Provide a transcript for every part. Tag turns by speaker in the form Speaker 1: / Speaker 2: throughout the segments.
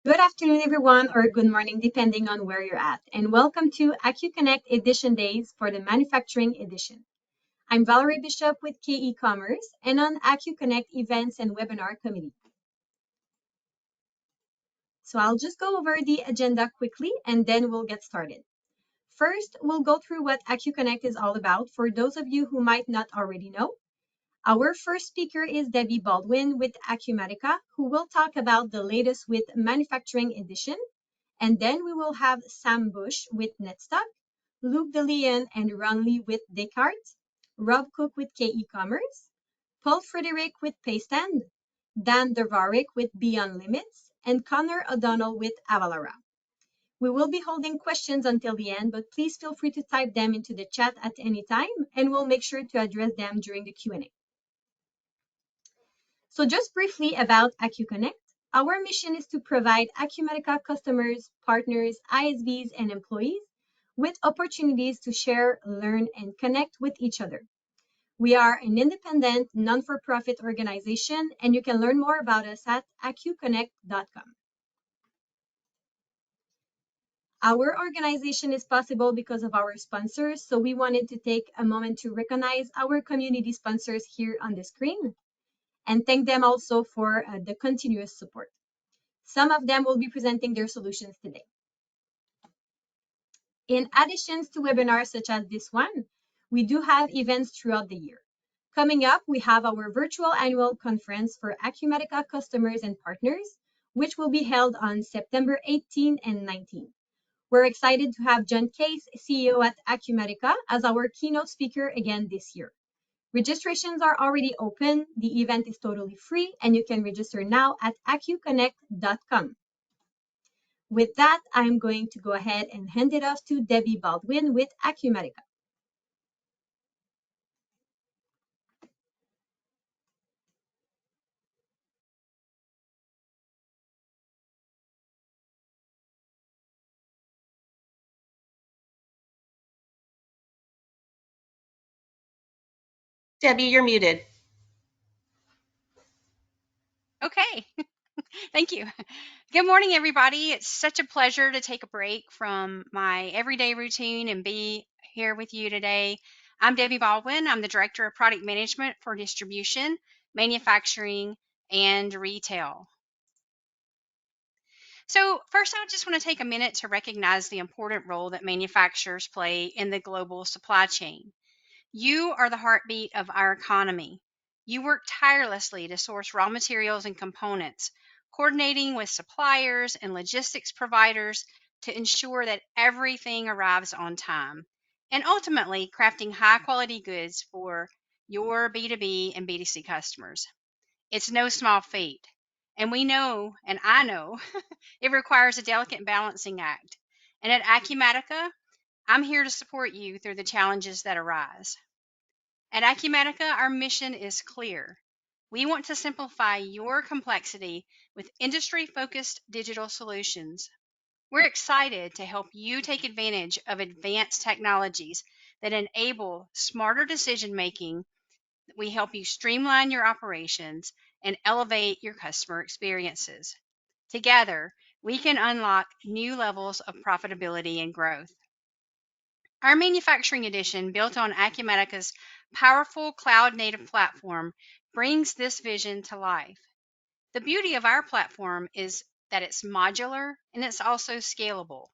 Speaker 1: Good afternoon, everyone, or good morning, depending on where you're at, and welcome to acu-connect Edition Days for the Manufacturing Edition. I'm Valerie Bishop with k-ecommerce and on acu-connect Events and Webinar Committee. So I'll just go over the agenda quickly and then we'll get started. First, we'll go through what acu-connect is all about for those of you who might not already know. Our first speaker is Debbie Baldwin with Acumatica, who will talk about the latest with Manufacturing Edition. And then we will have Sam Bush with Netstock, Luke DeLeon and Ron Lee with Descartes, Rob Cook with k-ecommerce, Paul Frederick with Paystand, Dan Dervaric with Beyond Limits, and Connor O'Donnell with Avalara. We will be holding questions until the end, but please feel free to type them into the chat at any time, and we'll make sure to address them during the Q&A. So just briefly about acu-connect. Our mission is to provide Acumatica customers, partners, ISVs, and employees with opportunities to share, learn, and connect with each other. We are an independent, non-for-profit organization, and you can learn more about us at acu-connect.com. Our organization is possible because of our sponsors, so we wanted to take a moment to recognize our community sponsors here on the screen and thank them also for the continuous support. Some of them will be presenting their solutions today. In addition to webinars such as this one, we do have events throughout the year. Coming up, we have our virtual annual conference for Acumatica customers and partners, which will be held on September 18 and 19. We're excited to have John Case, CEO at Acumatica, as our keynote speaker again this year. Registrations are already open. The event is totally free, and you can register now at acu-connect.com. With that, I'm going to go ahead and hand it off to Debbie Baldwin with Acumatica.
Speaker 2: Debbie, you're muted.
Speaker 3: Okay, thank you. Good morning, everybody. It's such a pleasure to take a break from my everyday routine and be here with you today. I'm Debbie Baldwin. I'm the Director of Product Management for Distribution, Manufacturing, and Retail. So first, I just want to take a minute to recognize the important role that manufacturers play in the global supply chain. You are the heartbeat of our economy. You work tirelessly to source raw materials and components, coordinating with suppliers and logistics providers to ensure that everything arrives on time, and ultimately crafting high quality goods for your B2B and B2C customers. It's no small feat. And we know, and I know, it requires a delicate balancing act. And at Acumatica, I'm here to support you through the challenges that arise. At Acumatica, our mission is clear. We want to simplify your complexity with industry-focused digital solutions. We're excited to help you take advantage of advanced technologies that enable smarter decision-making. We help you streamline your operations and elevate your customer experiences. Together, we can unlock new levels of profitability and growth. Our manufacturing edition, built on Acumatica's powerful cloud-native platform, brings this vision to life. The beauty of our platform is that it's modular and it's also scalable.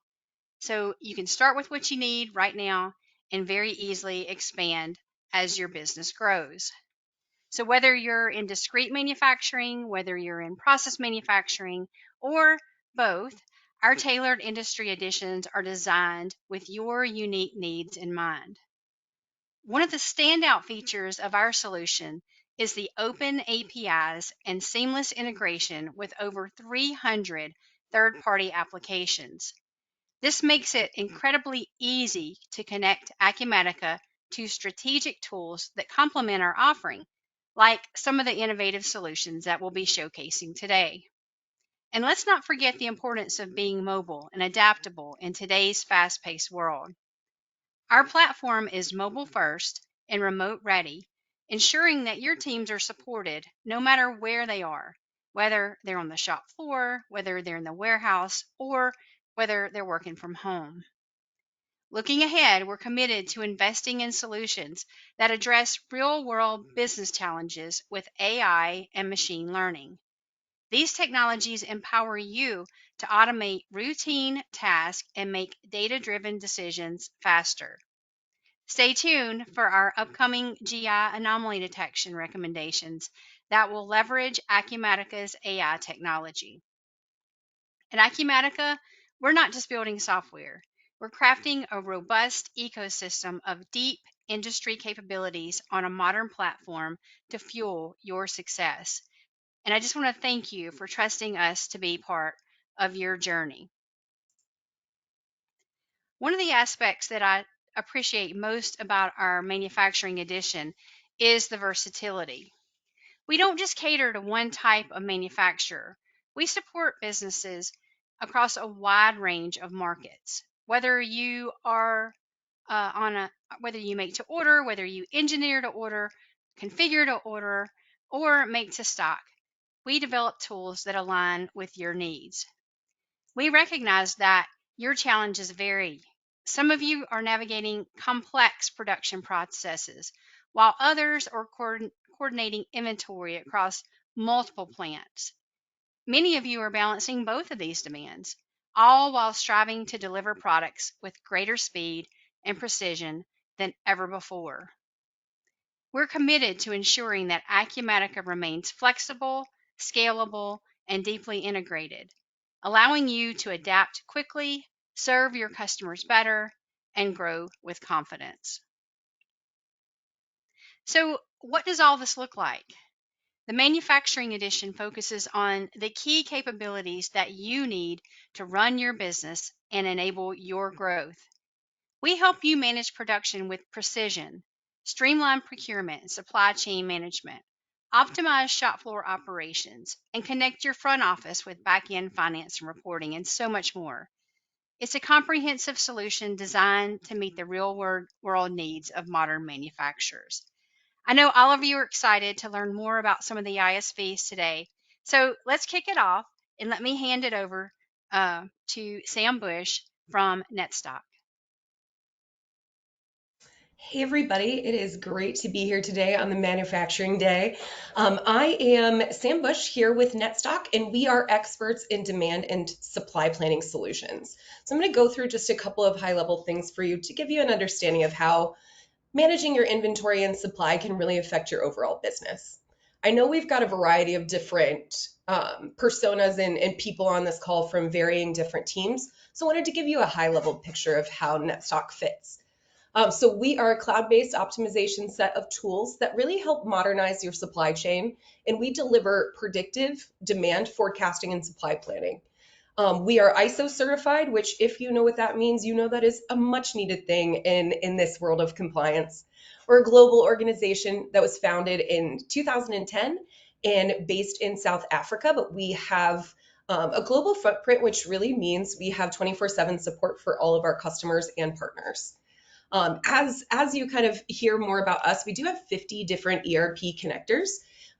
Speaker 3: So you can start with what you need right now and very easily expand as your business grows. So whether you're in discrete manufacturing, whether you're in process manufacturing, or both, our tailored industry editions are designed with your unique needs in mind. One of the standout features of our solution is the open APIs and seamless integration with over 300 third-party applications. This makes it incredibly easy to connect Acumatica to strategic tools that complement our offering, like some of the innovative solutions that we'll be showcasing today. And let's not forget the importance of being mobile and adaptable in today's fast-paced world. Our platform is mobile first and remote ready, ensuring that your teams are supported no matter where they are. whether they're on the shop floor, whether they're in the warehouse, or whether they're working from home. Looking ahead, we're committed to investing in solutions that address real world business challenges with AI and machine learning. These technologies empower you to automate routine tasks and make data driven decisions faster. Stay tuned for our upcoming GI anomaly detection recommendations that will leverage Acumatica's AI technology. At Acumatica, we're not just building software, we're crafting a robust ecosystem of deep industry capabilities on a modern platform to fuel your success. And I just want to thank you for trusting us to be part of your journey. One of the aspects that I appreciate most about our manufacturing edition is the versatility. We don't just cater to one type of manufacturer. We support businesses across a wide range of markets. Whether you are whether you make to order, whether you engineer to order, configure to order, or make to stock, we develop tools that align with your needs. We recognize that your challenges vary. Some of you are navigating complex production processes, while others are coordinating inventory across multiple plants. Many of you are balancing both of these demands, all while striving to deliver products with greater speed and precision than ever before. We're committed to ensuring that Acumatica remains flexible, scalable, and deeply integrated, allowing you to adapt quickly, serve your customers better, and grow with confidence. So, what does all this look like? The manufacturing edition focuses on the key capabilities that you need to run your business and enable your growth. We help you manage production with precision, streamline procurement and supply chain management, optimize shop floor operations, and connect your front office with back end finance and reporting, and so much more. It's a comprehensive solution designed to meet the real world needs of modern manufacturers. I know all of you are excited to learn more about some of the ISVs today. So let's kick it off and let me hand it over to Sam Bush from Netstock.
Speaker 2: Hey everybody, it is great to be here today on the Manufacturing Day. I am Sam Bush here with Netstock, and we are experts in demand and supply planning solutions. So I'm going to go through just a couple of high-level things for you to give you an understanding of how managing your inventory and supply can really affect your overall business. I know we've got a variety of different personas and people on this call from varying different teams, so I wanted to give you a high-level picture of how Netstock fits. So we are a cloud-based optimization set of tools that really help modernize your supply chain, and we deliver predictive demand forecasting and supply planning. We are ISO certified, which if you know what that means, you know that is a much needed thing in this world of compliance. We're a global organization that was founded in 2010 and based in South Africa, but we have a global footprint, which really means we have 24/7 support for all of our customers and partners. As you kind of hear more about us, we do have 50 different ERP connectors,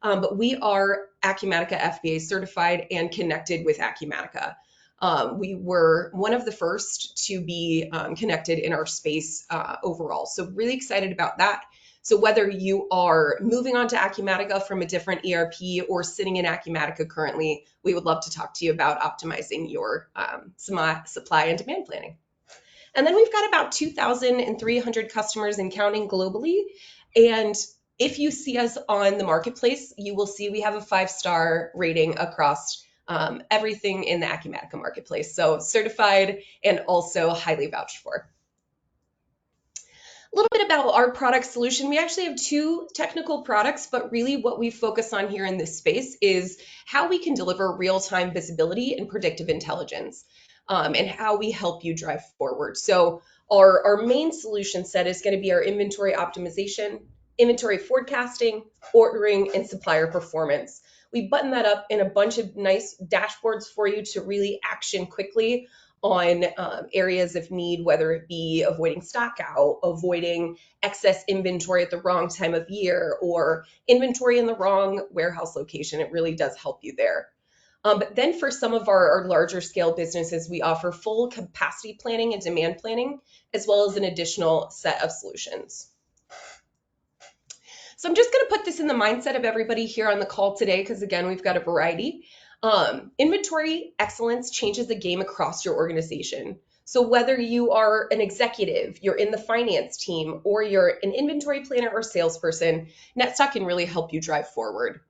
Speaker 2: but we are Acumatica FBA certified and connected with Acumatica. We were one of the first to be connected in our space overall. So really excited about that. So whether you are moving on to Acumatica from a different ERP or sitting in Acumatica currently, we would love to talk to you about optimizing your supply and demand planning. And then we've got about 2,300 customers and counting globally. And if you see us on the marketplace, you will see we have a 5-star rating across everything in the Acumatica marketplace. So certified and also highly vouched for. A little bit about our product solution. We actually have 2 technical products, but really what we focus on here in this space is how we can deliver real-time visibility and predictive intelligence. And how we help you drive forward. So our main solution set is going to be our inventory optimization, inventory forecasting, ordering, and supplier performance. We button that up in a bunch of nice dashboards for you to really action quickly on areas of need, whether it be avoiding stock out, avoiding excess inventory at the wrong time of year, or inventory in the wrong warehouse location. It really does help you there. But then for some of our larger scale businesses, we offer full capacity planning and demand planning, as well as an additional set of solutions. So I'm just going to put this in the mindset of everybody here on the call today, because again, we've got a variety. Inventory excellence changes the game across your organization. So whether you are an executive, you're in the finance team, or you're an inventory planner or salesperson, Netstock can really help you drive forward.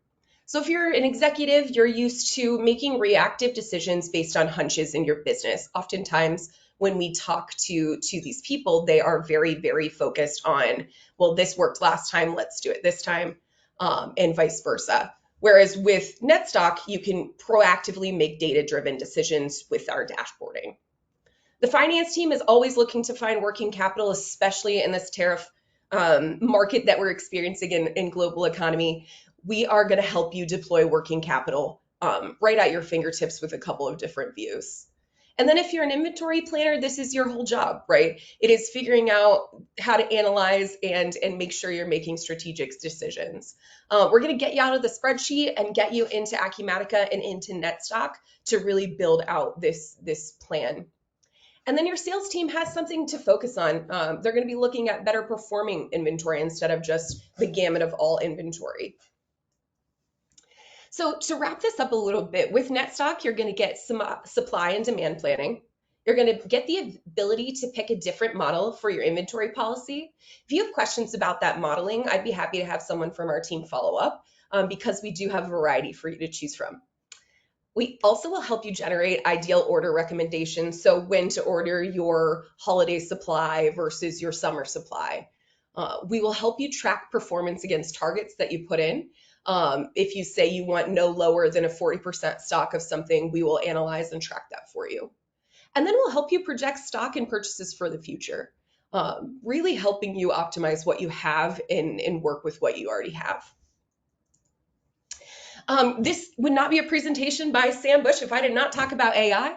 Speaker 2: So if you're an executive, you're used to making reactive decisions based on hunches in your business. Oftentimes, when we talk to these people, they are very, very focused on, well, this worked last time, let's do it this time, and vice versa. Whereas with Netstock, you can proactively make data-driven decisions with our dashboarding. The finance team is always looking to find working capital, especially in this tariff market that we're experiencing in global economy. We are going to help you deploy working capital right at your fingertips with a couple of different views. And then if you're an inventory planner, this is your whole job, right? It is figuring out how to analyze and make sure you're making strategic decisions. We're going to get you out of the spreadsheet and get you into Acumatica and into Netstock to really build out this plan. And then your sales team has something to focus on. They're going to be looking at better performing inventory instead of just the gamut of all inventory. So to wrap this up a little bit, with Netstock, you're going to get some supply and demand planning. You're going to get the ability to pick a different model for your inventory policy. If you have questions about that modeling, I'd be happy to have someone from our team follow up because we do have a variety for you to choose from. We also will help you generate ideal order recommendations. So when to order your holiday supply versus your summer supply. We will help you track performance against targets that you put in. If you say you want no lower than a 40% stock of something, we will analyze and track that for you. And then we'll help you project stock and purchases for the future, really helping you optimize what you have and work with what you already have. This would not be a presentation by Sam Bush if I did not talk about AI.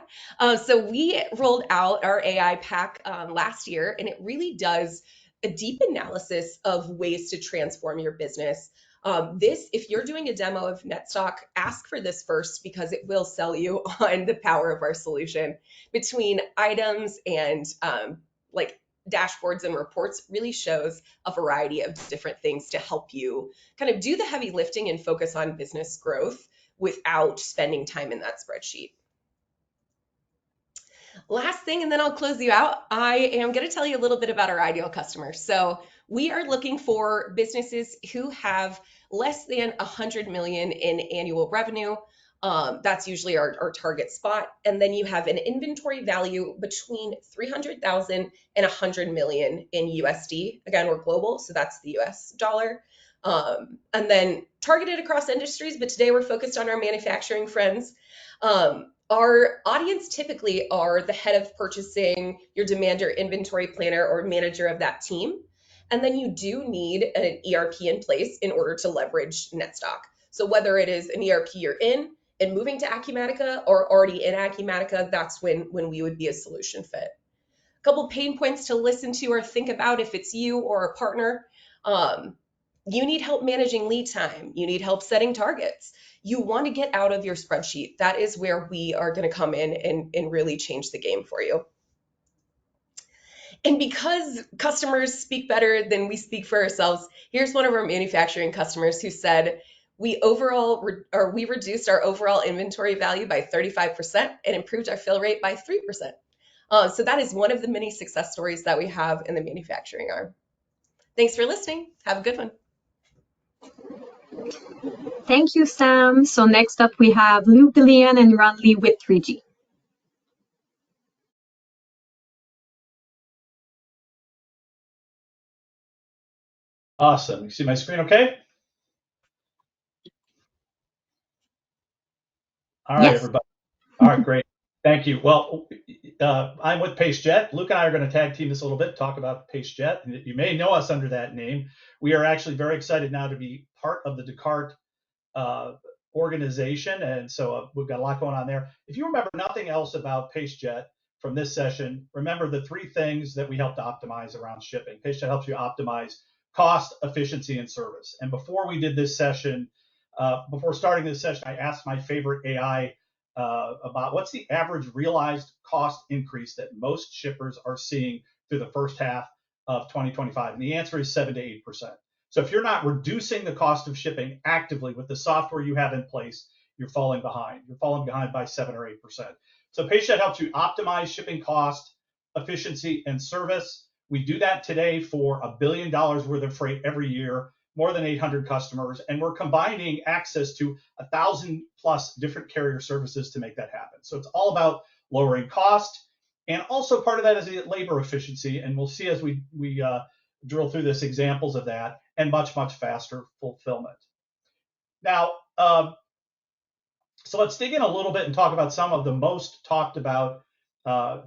Speaker 2: So we rolled out our AI pack last year, and it really does a deep analysis of ways to transform your business. If you're doing a demo of Netstock, ask for this first because it will sell you on the power of our solution. Between items and like dashboards and reports, really shows a variety of different things to help you kind of do the heavy lifting and focus on business growth without spending time in that spreadsheet. Last thing, and then I'll close you out. I am going to tell you a little bit about our ideal customers. So we are looking for businesses who have less than 100 million in annual revenue. That's usually our target spot. And then you have an inventory value between 300,000 and 100 million in USD. Again, we're global, so that's the US dollar. And then targeted across industries, but today we're focused on our manufacturing friends. Our audience typically are the head of purchasing, your demand or inventory planner or manager of that team. And then you do need an ERP in place in order to leverage Netstock. So whether it is an ERP you're in and moving to Acumatica or already in Acumatica, that's when we would be a solution fit. A couple pain points to listen to or think about if it's you or a partner. You need help managing lead time. You need help setting targets. You want to get out of your spreadsheet. That is where we are going to come in and really change the game for you. And because customers speak better than we speak for ourselves, here's one of our manufacturing customers who said, we reduced our overall inventory value by 35% and improved our fill rate by 3%. So that is one of the many success stories that we have in the manufacturing arm. Thanks for listening. Have a good one.
Speaker 1: Thank you, Sam. So next up, we have Luke DeLeon and Ron Lee with 3G.
Speaker 4: Awesome. You see my screen okay? All right,
Speaker 1: Yes.
Speaker 4: everybody. All right, great. Thank you. Well, I'm with Paystand. Luke and I are going to tag team this a little bit, talk about Paystand. You may know us under that name. We are actually very excited now to be part of the Descartes organization, and so we've got a lot going on there. If you remember nothing else about Paystand from this session, remember the three things that we help to optimize around shipping. Paystand helps you optimize cost, efficiency, and service. And before we did this session, before starting this session, I asked my favorite AI about what's the average realized cost increase that most shippers are seeing through the first half of 2025. And the answer is 7 to 8%. So if you're not reducing the cost of shipping actively with the software you have in place, you're falling behind. You're falling behind by 7 or 8%. So Paystand helps you optimize shipping cost, efficiency, and service. We do that today for $1 billion worth of freight every year, more than 800 customers, and we're combining access to 1,000 plus different carrier services to make that happen. So it's all about lowering cost, and also part of that is the labor efficiency, and we'll see as we drill through this examples of that, and much, much faster fulfillment. Now, so let's dig in a little bit and talk about some of the most talked about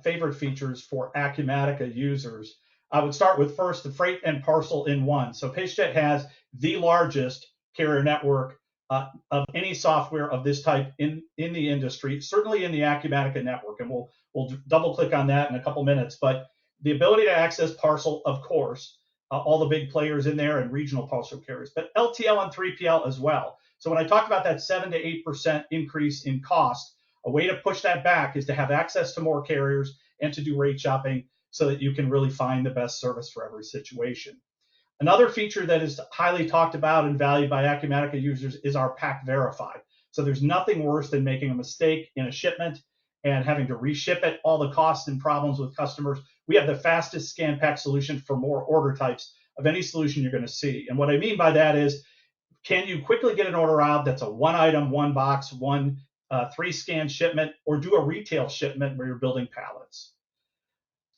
Speaker 4: favorite features for Acumatica users. I would start with first the freight and parcel in one. So Paystand has the largest carrier network of any software of this type in the industry, certainly in the Acumatica network, and we'll double click on that in a couple minutes. But the ability to access parcel, of course, all the big players in there and regional parcel carriers, but LTL and 3PL as well. So when I talk about that 7 to 8% increase in cost, a way to push that back is to have access to more carriers and to do rate shopping so that you can really find the best service for every situation. Another feature that is highly talked about and valued by Acumatica users is our Pack Verify. So there's nothing worse than making a mistake in a shipment and having to reship it, all the costs and problems with customers. We have the fastest scan pack solution for more order types of any solution you're going to see. And what I mean by that is, can you quickly get an order out that's a one item, one box, one 3-scan shipment, or do a retail shipment where you're building pallets?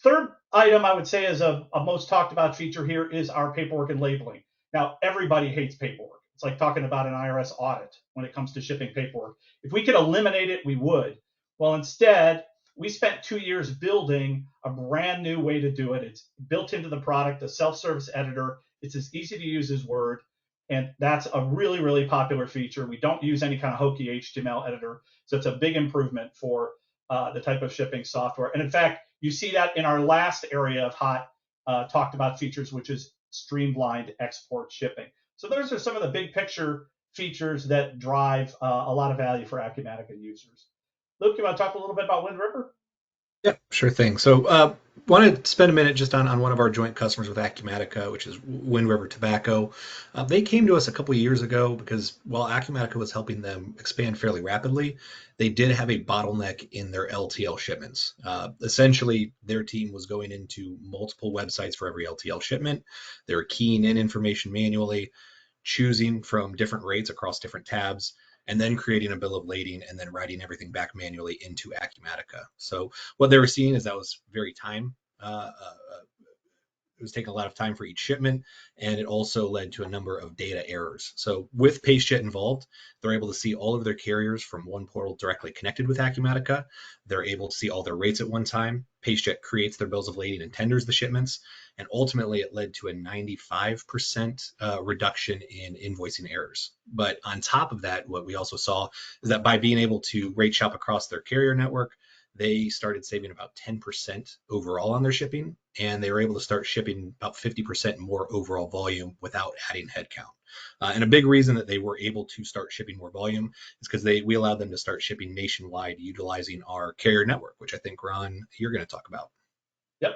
Speaker 4: Third item I would say is a most talked about feature here is our paperwork and labeling. Now, everybody hates paperwork. It's like talking about an IRS audit when it comes to shipping paperwork. If we could eliminate it, we would. Well, instead, we spent 2 years building a brand new way to do it. It's built into the product, a self-service editor. It's as easy to use as Word. And that's a really, really popular feature. We don't use any kind of hokey HTML editor. So it's a big improvement for the type of shipping software. And in fact, you see that in our last area of hot talked about features, which is streamlined export shipping. So those are some of the big picture features that drive a lot of value for Acumatica users. Luke, you want to talk a little bit about Wind River?
Speaker 5: Yeah, sure thing. So want to spend a minute just on one of our joint customers with Acumatica, which is Wind River Tobacco. They came to us a couple of years ago because while Acumatica was helping them expand fairly rapidly, they did have a bottleneck in their LTL shipments. Essentially, their team was going into multiple websites for every LTL shipment. They were keying in information manually, choosing from different rates across different tabs, and then creating a bill of lading and then writing everything back manually into Acumatica. So what they were seeing is that was very time. It was taking a lot of time for each shipment, and it also led to a number of data errors. So with Paystand involved, they're able to see all of their carriers from one portal directly connected with Acumatica. They're able to see all their rates at one time. Paystand creates their bills of lading and tenders the shipments, and ultimately it led to a 95% reduction in invoicing errors. But on top of that, what we also saw is that by being able to rate shop across their carrier network, they started saving about 10% overall on their shipping, and they were able to start shipping about 50% more overall volume without adding headcount. And a big reason that they were able to start shipping more volume is because we allowed them to start shipping nationwide utilizing our carrier network, which I think, Ron, you're going to talk about.
Speaker 4: Yep.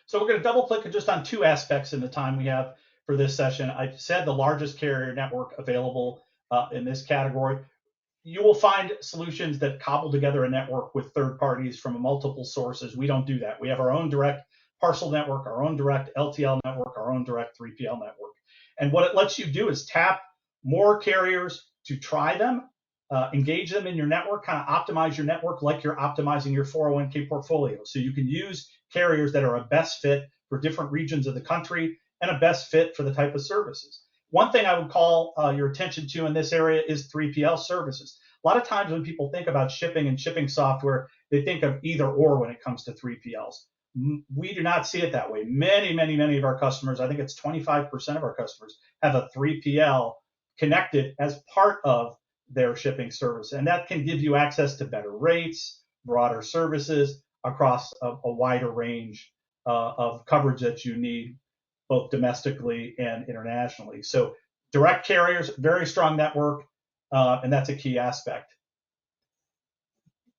Speaker 4: So we're going to double click just on two aspects in the time we have for this session. I said the largest carrier network available in this category. You will find solutions that cobble together a network with third parties from multiple sources. We don't do that. We have our own direct parcel network, our own direct LTL network, our own direct 3PL network. And what it lets you do is tap more carriers to try them, engage them in your network, kind of optimize your network like you're optimizing your 401k portfolio. So you can use carriers that are a best fit for different regions of the country and a best fit for the type of services. One thing I would call your attention to in this area is 3PL services. A lot of times when people think about shipping and shipping software, they think of either or when it comes to 3PLs. We do not see it that way. Many of our customers, I think it's 25% of our customers, have a 3PL connected as part of their shipping service. And that can give you access to better rates, broader services, across a wider range of coverage that you need, both domestically and internationally. So direct carriers, very strong network, and that's a key aspect.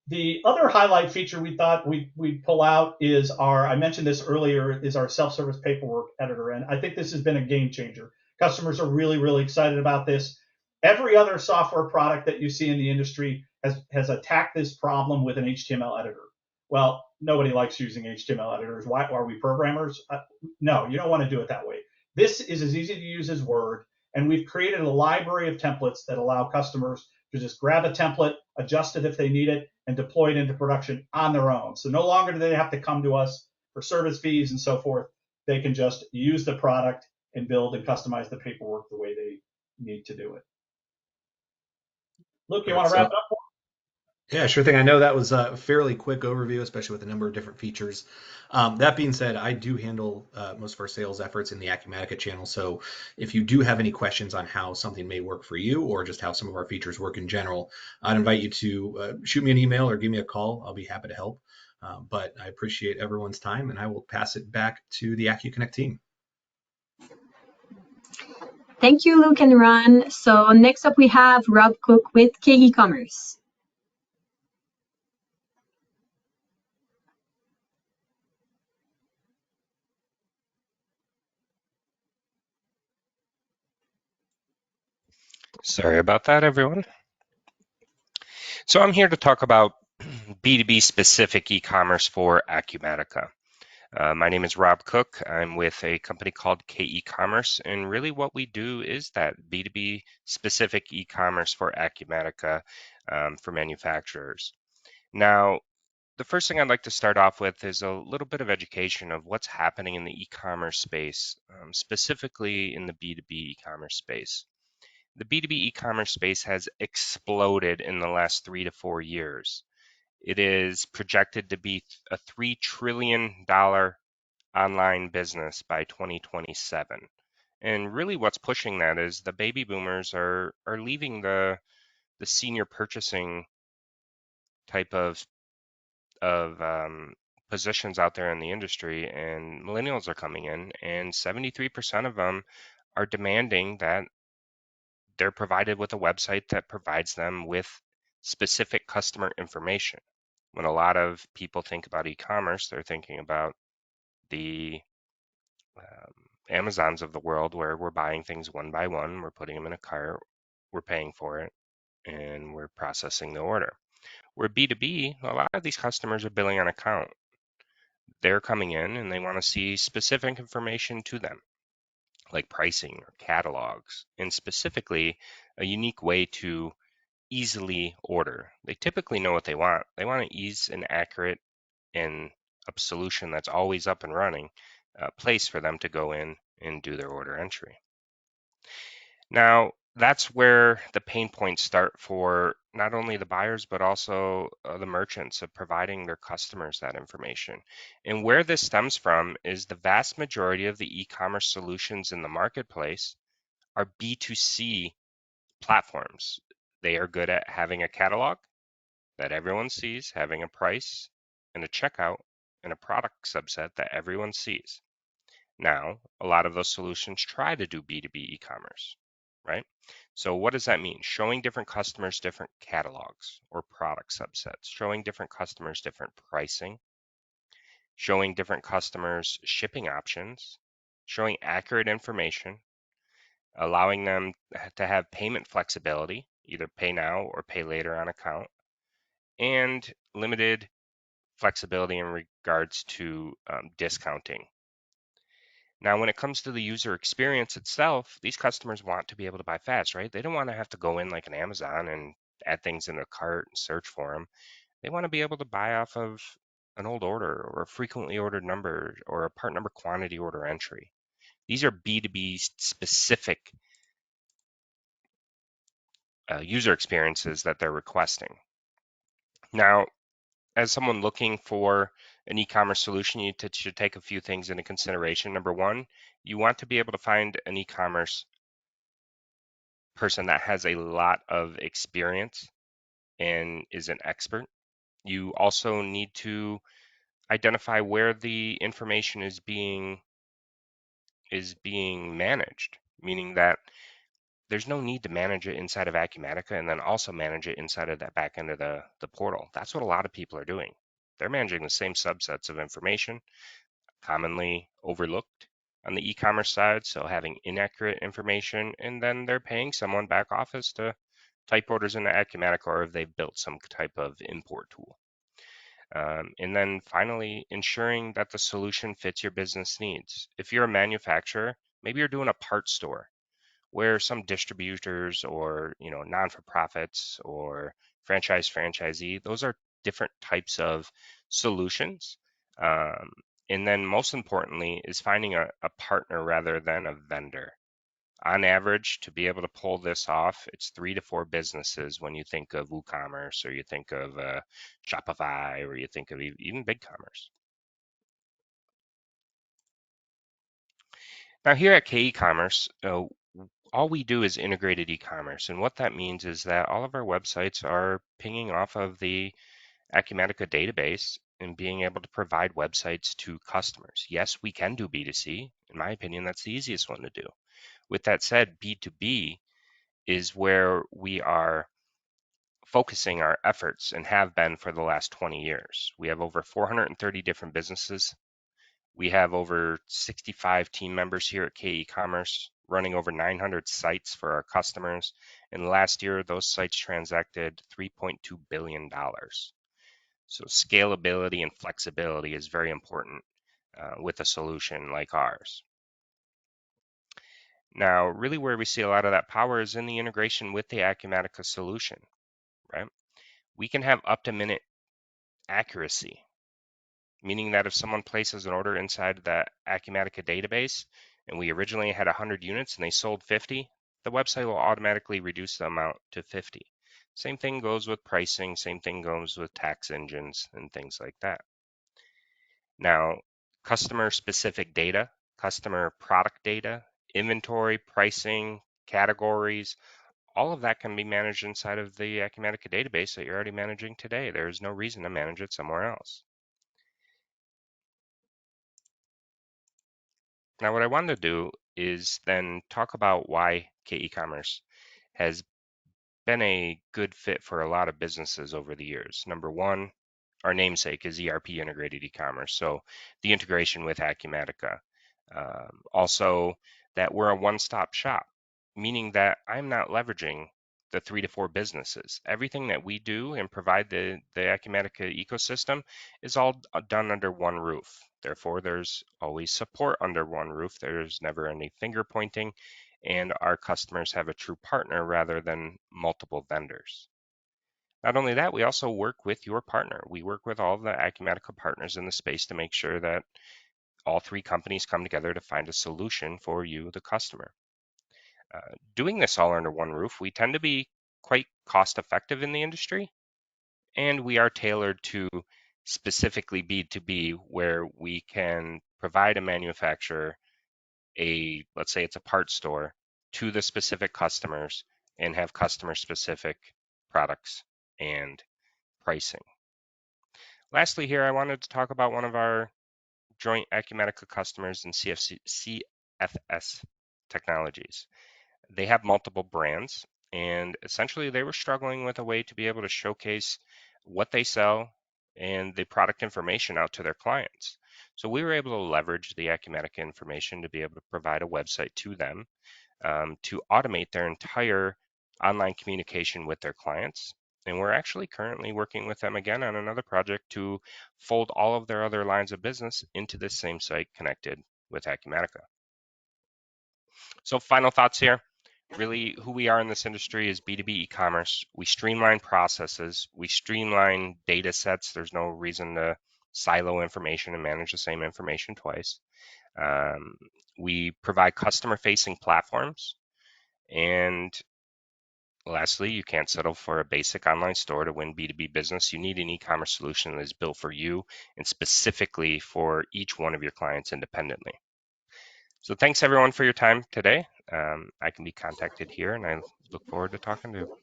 Speaker 4: The other highlight feature we thought we'd pull out is I mentioned this earlier, is our self-service paperwork editor. And I think this has been a game changer. Customers are really, really excited about this. Every other software product that you see in the industry has attacked this problem with an HTML editor. Well, nobody likes using HTML editors. Why are we programmers? No, you don't want to do it that way. This is as easy to use as Word, and we've created a library of templates that allow customers to just grab a template, adjust it if they need it, and deploy it into production on their own. So no longer do they have to come to us for service fees and so forth. They can just use the product and build and customize the paperwork the way they need to do it. Luke, you want to wrap it up?
Speaker 5: Yeah, sure thing. I know that was a fairly quick overview, especially with a number of different features. That being said, I do handle most of our sales efforts in the Acumatica channel. So if you do have any questions on how something may work for you or just how some of our features work in general, I'd invite you to shoot me an email or give me a call. I'll be happy to help. But I appreciate everyone's time, and I will pass it back to the acu-connect team.
Speaker 1: Thank you, Luke and Ron. So next up we have Rob Cook with k-ecommerce.
Speaker 6: Sorry about that, everyone. So I'm here to talk about B2B specific e-commerce for Acumatica. My name is Rob Cook. I'm with a company called K-ecommerce, and really what we do is that B2B specific e-commerce for Acumatica for manufacturers. Now, the first thing I'd like to start off with is a little bit of education of what's happening in the e-commerce space, specifically in the B2B e-commerce space. The B2B e-commerce space has exploded in the last 3 to 4 years. It is projected to be a $3 trillion online business by 2027. And really what's pushing that is the baby boomers are leaving the senior purchasing type of positions out there in the industry, and millennials are coming in, and 73% of them are demanding that they're provided with a website that provides them with specific customer information. When a lot of people think about e-commerce, they're thinking about the Amazons of the world, where we're buying things one by one, we're putting them in a cart, we're paying for it, and we're processing the order. Where B2B, a lot of these customers are billing on account. They're coming in and they want to see specific information to them, like pricing or catalogs, and specifically a unique way to easily order. They typically know what they want. They want an ease and accurate and a solution that's always up and running, a place for them to go in and do their order entry. Now, that's where the pain points start for not only the buyers, but also the merchants of providing their customers that information. And where this stems from is the vast majority of the e-commerce solutions in the marketplace are B2C platforms. They are good at having a catalog that everyone sees, having a price and a checkout and a product subset that everyone sees. Now, a lot of those solutions try to do B2B e-commerce, right? So what does that mean? Showing different customers different catalogs or product subsets, showing different customers different pricing, showing different customers shipping options, showing accurate information, allowing them to have payment flexibility, either pay now or pay later on account, and limited flexibility in regards to discounting. Now, when it comes to the user experience itself, these customers want to be able to buy fast, right? They don't want to have to go in like an Amazon and add things in their cart and search for them. They want to be able to buy off of an old order or a frequently ordered number or a part number quantity order entry. These are B2B specific user experiences that they're requesting. Now, as someone looking for an e-commerce solution, you should take a few things into consideration. Number one, you want to be able to find an e-commerce person that has a lot of experience and is an expert. You also need to identify where the information is being managed, meaning that there's no need to manage it inside of Acumatica and then also manage it inside of that back end of the portal. That's what a lot of people are doing. They're managing the same subsets of information, commonly overlooked on the e-commerce side, so having inaccurate information, and then they're paying someone back office to type orders into Acumatica, or if they've built some type of import tool. And then finally, ensuring that the solution fits your business needs. If you're a manufacturer, maybe you're doing a parts store where some distributors or non-for-profits or franchisee, those are different types of solutions. And then most importantly is finding a partner rather than a vendor. On average, to be able to pull this off, it's 3 to 4 businesses when you think of WooCommerce, or you think of Shopify, or you think of even BigCommerce. Now here at k-ecommerce, all we do is integrated e-commerce, and what that means is that all of our websites are pinging off of the Acumatica database and being able to provide websites to customers. Yes, we can do B2C. In my opinion, that's the easiest one to do. With that said, B2B is where we are focusing our efforts and have been for the last 20 years. We have over 430 different businesses. We have over 65 team members here at k-ecommerce, running over 900 sites for our customers. And last year, those sites transacted $3.2 billion. So scalability and flexibility is very important with a solution like ours. Now, really where we see a lot of that power is in the integration with the Acumatica solution, right? We can have up-to-minute accuracy, meaning that if someone places an order inside the Acumatica database and we originally had 100 units and they sold 50, the website will automatically reduce the amount to 50. Same thing goes with pricing, same thing goes with tax engines and things like that. Now, customer specific data, customer product data, inventory, pricing, categories, all of that can be managed inside of the Acumatica database that you're already managing today. There's no reason to manage it somewhere else. Now, what I wanted to do is then talk about why k-ecommerce has been a good fit for a lot of businesses over the years. Number one, our namesake is ERP integrated e-commerce, so the integration with Acumatica. Also, that we're a one-stop shop, meaning that I'm not leveraging the 3 to 4 businesses. Everything that we do and provide the Acumatica ecosystem is all done under one roof. Therefore, there's always support under one roof. There's never any finger pointing, and our customers have a true partner rather than multiple vendors. Not only that, we also work with your partner. We work with all the Acumatica partners in the space to make sure that all 3 companies come together to find a solution for you, the customer. Doing this all under one roof, we tend to be quite cost effective in the industry, and we are tailored to specifically B2B, where we can provide a manufacturer let's say it's a parts store, to the specific customers and have customer specific products and pricing. Lastly here, I wanted to talk about one of our joint Acumatica customers in CFS Technologies. They have multiple brands, and essentially they were struggling with a way to be able to showcase what they sell and the product information out to their clients. So we were able to leverage the Acumatica information to be able to provide a website to them to automate their entire online communication with their clients. And we're actually currently working with them again on another project to fold all of their other lines of business into this same site connected with Acumatica. So final thoughts here. Really, who we are in this industry is B2B e-commerce. We streamline processes. We streamline data sets. There's no reason to silo information and manage the same information twice. We provide customer-facing platforms. And lastly, you can't settle for a basic online store to win B2B business. You need an e-commerce solution that is built for you and specifically for each one of your clients independently. So thanks everyone for your time today. I can be contacted here, and I look forward to talking to you.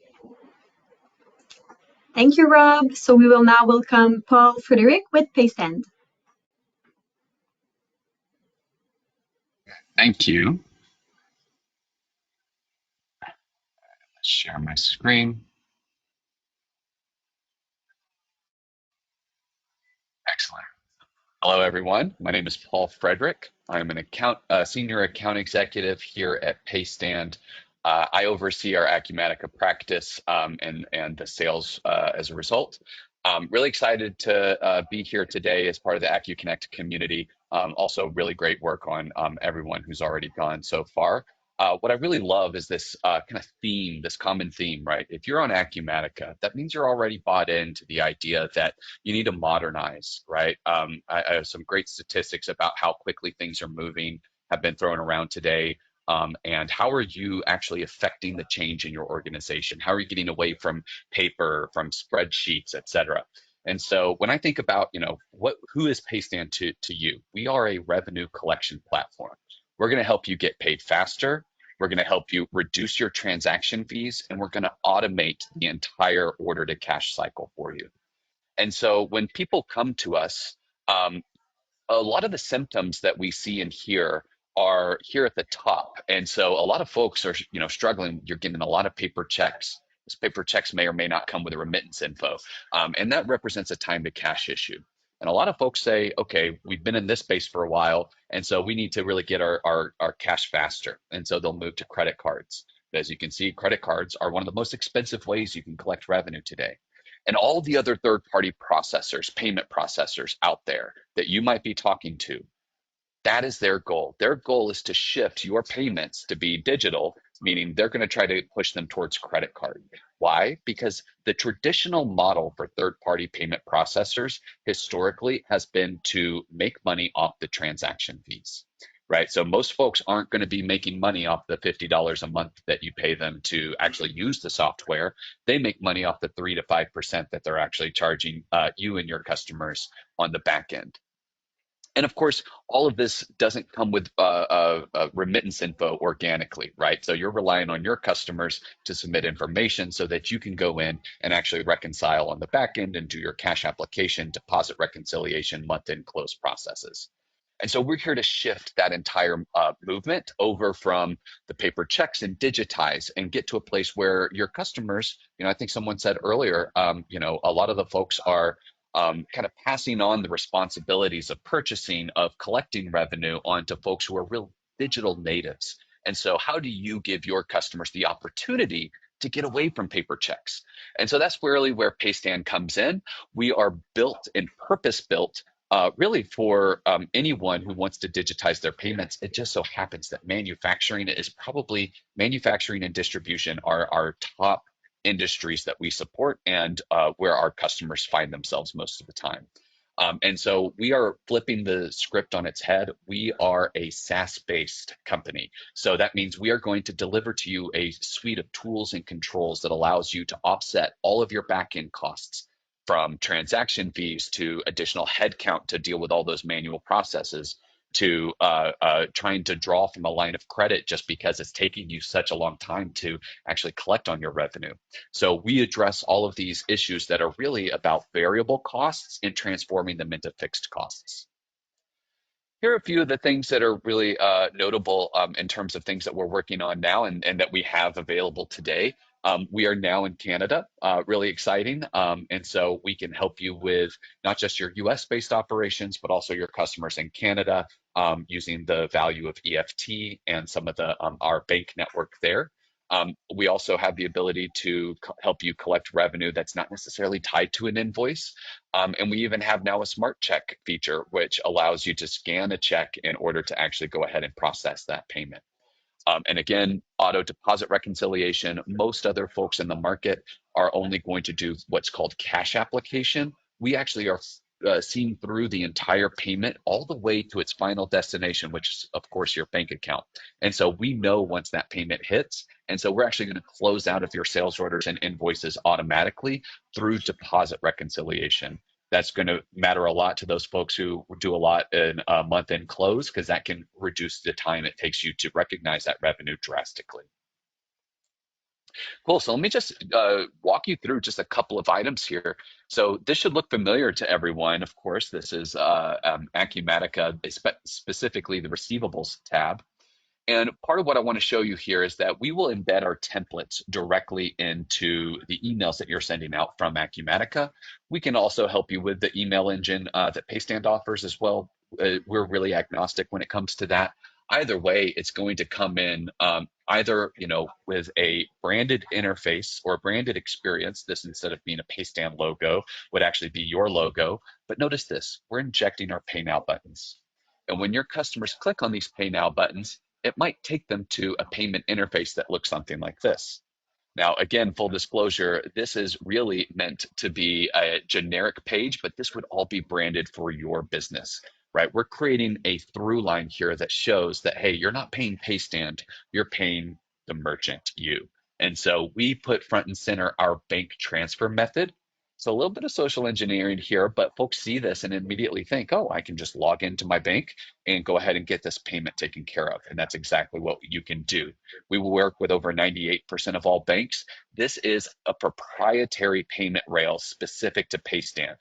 Speaker 1: Thank you, Rob. So we will now welcome Paul Frederick with Paystand.
Speaker 7: Thank you. Let's share my screen. Excellent. Hello, everyone. My name is Paul Frederick. I'm an senior account executive here at Paystand. I oversee our Acumatica practice and the sales as a result. I'm really excited to be here today as part of the acu-connect community. Also, really great work on everyone who's already gone so far. What I really love is this kind of theme, this common theme, right? If you're on Acumatica, that means you're already bought into the idea that you need to modernize, right? I have some great statistics about how quickly things are moving, have been thrown around today. And how are you actually affecting the change in your organization? How are you getting away from paper, from spreadsheets, et cetera? And so when I think about, who is Paystand to you? We are a revenue collection platform. We're going to help you get paid faster. We're going to help you reduce your transaction fees, and we're going to automate the entire order to cash cycle for you. And so when people come to us, um, a lot of the symptoms that we see and hear are here at the top. And so a lot of folks are, struggling. You're getting a lot of paper checks. Those paper checks may or may not come with a remittance info. And that represents a time to cash issue. And a lot of folks say, okay, we've been in this space for a while, and so we need to really get our cash faster. And so they'll move to credit cards. As you can see, credit cards are one of the most expensive ways you can collect revenue today. And all the other third party processors, payment processors out there that you might be talking to, that is their goal. Their goal is to shift your payments to be digital, meaning they're going to try to push them towards credit card. Why? Because the traditional model for third party payment processors historically has been to make money off the transaction fees. Right. So most folks aren't going to be making money off the $50 a month that you pay them to actually use the software. They make money off the 3 to 5% that they're actually charging you and your customers on the back end. And of course, all of this doesn't come with remittance info organically, right? So you're relying on your customers to submit information so that you can go in and actually reconcile on the back end and do your cash application, deposit reconciliation, month-end close processes. And so we're here to shift that entire movement over from the paper checks and digitize and get to a place where your customers, I think someone said earlier, a lot of the folks are kind of passing on the responsibilities of purchasing, of collecting revenue onto folks who are real digital natives. And so how do you give your customers the opportunity to get away from paper checks? And so that's really where Paystand comes in. We are built and purpose built really for anyone who wants to digitize their payments. It just so happens that manufacturing and distribution are our top industries that we support and where our customers find themselves most of the time. And so we are flipping the script on its head. We are a SaaS-based company. So that means we are going to deliver to you a suite of tools and controls that allows you to offset all of your back-end costs, from transaction fees to additional headcount to deal with all those manual processes, to trying to draw from a line of credit just because it's taking you such a long time to actually collect on your revenue. So we address all of these issues that are really about variable costs and transforming them into fixed costs. Here are a few of the things that are really notable in terms of things that we're working on now and that we have available today. We are now in Canada, really exciting. And so we can help you with not just your US based operations, but also your customers in Canada using the value of EFT and some of the our bank network there. We also have the ability to help you collect revenue that's not necessarily tied to an invoice. And we even have now a smart check feature, which allows you to scan a check in order to actually go ahead and process that payment. And again, auto deposit reconciliation. Most other folks in the market are only going to do what's called cash application. We actually are seeing through the entire payment all the way to its final destination, which is, of course, your bank account. And so we know once that payment hits. And so we're actually going to close out of your sales orders and invoices automatically through deposit reconciliation. That's going to matter a lot to those folks who do a lot in a month end close, because that can reduce the time it takes you to recognize that revenue drastically. Cool. So let me just walk you through just a couple of items here. So this should look familiar to everyone. Of course, this is Acumatica, specifically the receivables tab. And part of what I want to show you here is that we will embed our templates directly into the emails that you're sending out from Acumatica. We can also help you with the email engine that Paystand offers as well. We're really agnostic when it comes to that. Either way, it's going to come in either with a branded interface or a branded experience. This, instead of being a Paystand logo, would actually be your logo. But notice this: we're injecting our Pay Now buttons. And when your customers click on these Pay Now buttons, it might take them to a payment interface that looks something like this. Now, again, full disclosure, this is really meant to be a generic page, but this would all be branded for your business, right? We're creating a through line here that shows that, hey, you're not paying Paystand, you're paying the merchant, you. And so we put front and center our bank transfer method. So a little bit of social engineering here, but folks see this and immediately think, oh, I can just log into my bank and go ahead and get this payment taken care of. And that's exactly what you can do. We will work with over 98% of all banks. This is a proprietary payment rail specific to Paystand.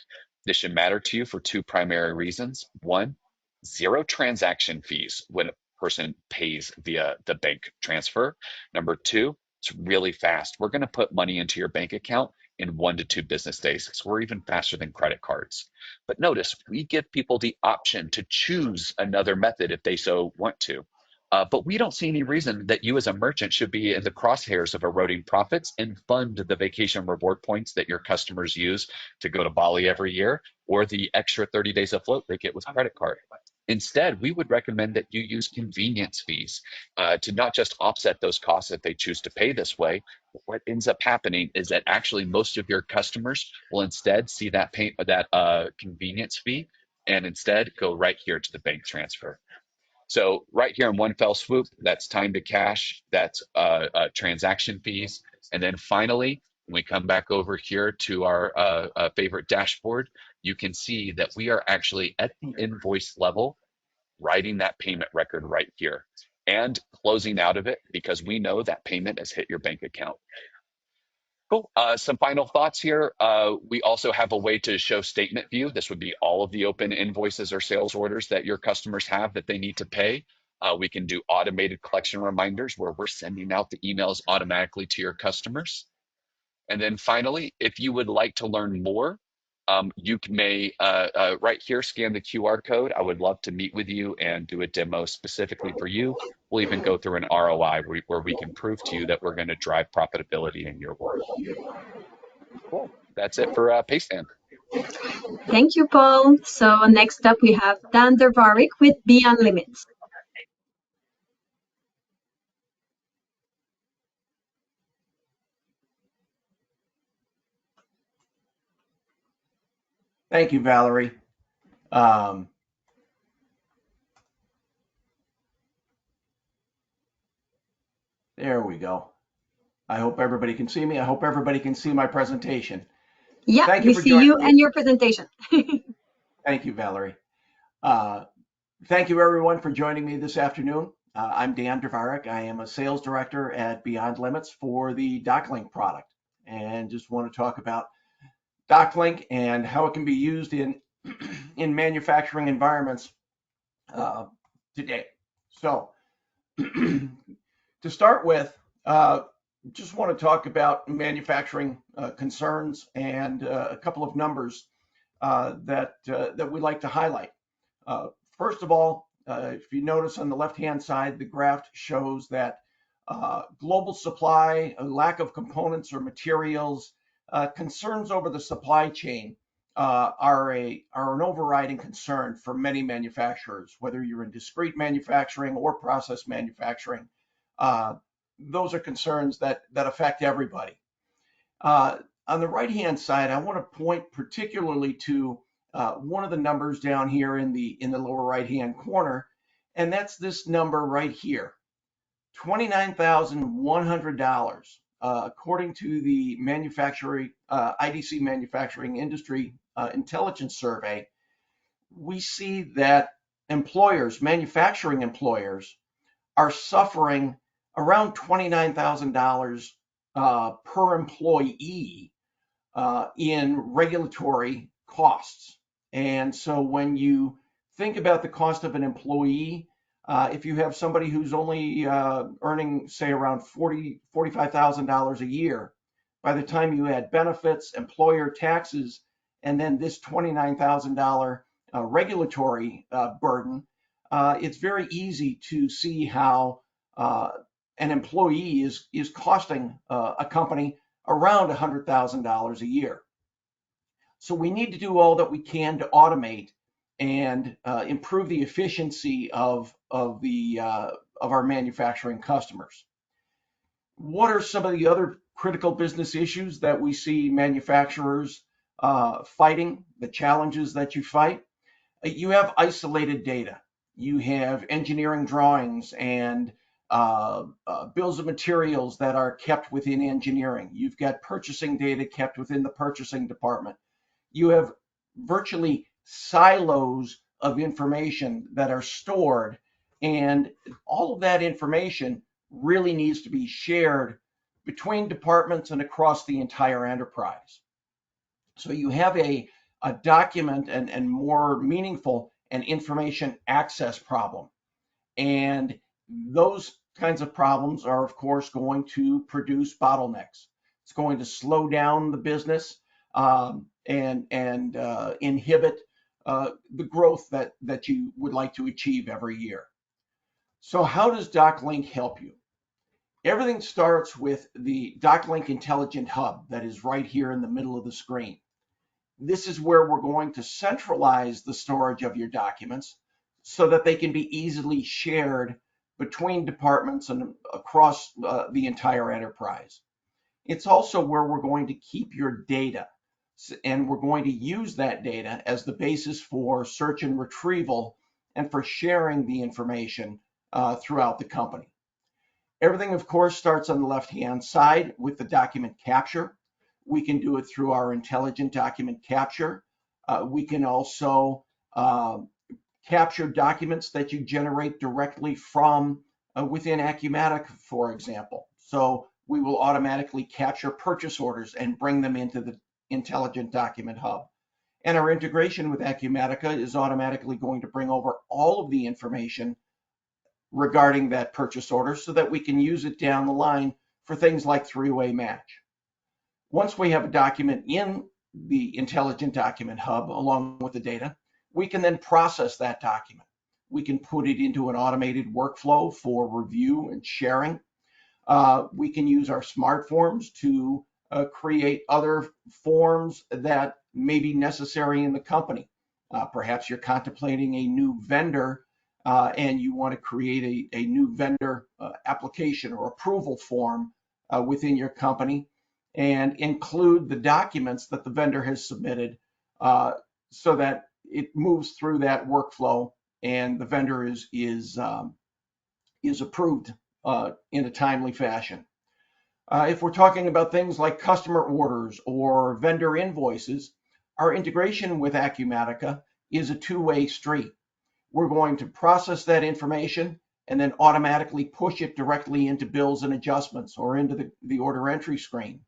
Speaker 7: This should matter to you for two primary reasons. One, zero transaction fees when a person pays via the bank transfer. Number two, it's really fast. We're going to put money into your bank account in 1 to 2 business days. So we're even faster than credit cards. But notice, we give people the option to choose another method if they so want to. But we don't see any reason that you as a merchant should be in the crosshairs of eroding profits and fund the vacation reward points that your customers use to go to Bali every year, or the extra 30 days afloat they get with credit card. Instead, we would recommend that you use convenience fees to not just offset those costs if they choose to pay this way. What ends up happening is that actually most of your customers will instead see that convenience fee and instead go right here to the bank transfer. So right here in one fell swoop, that's time to cash, that's transaction fees. And then finally, when we come back over here to our favorite dashboard, you can see that we are actually at the invoice level, writing that payment record right here and closing out of it because we know that payment has hit your bank account. Cool. Some final thoughts here. We also have a way to show statement view. This would be all of the open invoices or sales orders that your customers have that they need to pay. We can do automated collection reminders where we're sending out the emails automatically to your customers. And then finally, if you would like to learn more, you may right here scan the QR code. I would love to meet with you and do a demo specifically for you. We'll even go through an ROI where we can prove to you that we're going to drive profitability in your work. Cool. That's it for Paystand.
Speaker 1: Thank you, Paul. So next up, we have Dan Dervarik with Beyond Limits.
Speaker 8: Thank you, Valerie. There we go. I hope everybody can see me. I hope everybody can see my presentation.
Speaker 1: Yeah,
Speaker 8: Thank
Speaker 1: we
Speaker 8: you for
Speaker 1: see
Speaker 8: joining
Speaker 1: you
Speaker 8: me.
Speaker 1: and your presentation.
Speaker 8: Thank you, Valerie. Thank you, everyone, for joining me this afternoon. I'm Dan Dervarik. I am a sales director at Beyond Limits for the DocLink product, and just want to talk about DocLink and how it can be used in manufacturing environments today. So to start with, just want to talk about manufacturing concerns and a couple of numbers that we like to highlight. First of all, if you notice on the left-hand side, the graph shows that global supply, a lack of components or materials, concerns over the supply chain are an overriding concern for many manufacturers, whether you're in discrete manufacturing or process manufacturing. Those are concerns that affect everybody. On the right-hand side, I want to point particularly to one of the numbers down here in the lower right-hand corner, and that's this number right here, $29,100. According to the IDC Manufacturing Industry Intelligence Survey, we see that manufacturing employers, are suffering around $29,000 per employee in regulatory costs. And so when you think about the cost of an employee, If you have somebody who's only earning, say, around $45,000 a year, by the time you add benefits, employer taxes, and then this $29,000 regulatory burden, it's very easy to see how an employee is costing a company around $100,000 a year. So we need to do all that we can to automate and improve the efficiency of our manufacturing customers. What are some of the other critical business issues that we see manufacturers fighting, the challenges that you fight? You have isolated data. You have engineering drawings and bills of materials that are kept within engineering. You've got purchasing data kept within the purchasing department. You have virtually silos of information that are stored, and all of that information really needs to be shared between departments and across the entire enterprise. So you have a document and more meaningful an information access problem. And those kinds of problems are, of course, going to produce bottlenecks. It's going to slow down the business and inhibit the growth that you would like to achieve every year. So how does DocLink help you? Everything starts with the DocLink Intelligent Hub that is right here in the middle of the screen. This is where we're going to centralize the storage of your documents so that they can be easily shared between departments and across the entire enterprise. It's also where we're going to keep your data, and we're going to use that data as the basis for search and retrieval and for sharing the information throughout the company. Everything, of course, starts on the left-hand side with the document capture. We can do it through our intelligent document capture. We can also capture documents that you generate directly from within Acumatica, for example. So we will automatically capture purchase orders and bring them into the Intelligent Document Hub. And our integration with Acumatica is automatically going to bring over all of the information regarding that purchase order so that we can use it down the line for things like three-way match. Once we have a document in the Intelligent Document Hub along with the data, we can then process that document. We can put it into an automated workflow for review and sharing. We can use our smart forms to create other forms that may be necessary in the company. Perhaps you're contemplating a new vendor and you want to create a new vendor application or approval form within your company and include the documents that the vendor has submitted so that it moves through that workflow and the vendor is approved in a timely fashion. If we're talking about things like customer orders or vendor invoices, our integration with Acumatica is a two-way street. We're going to process that information and then automatically push it directly into bills and adjustments or into the order entry screen.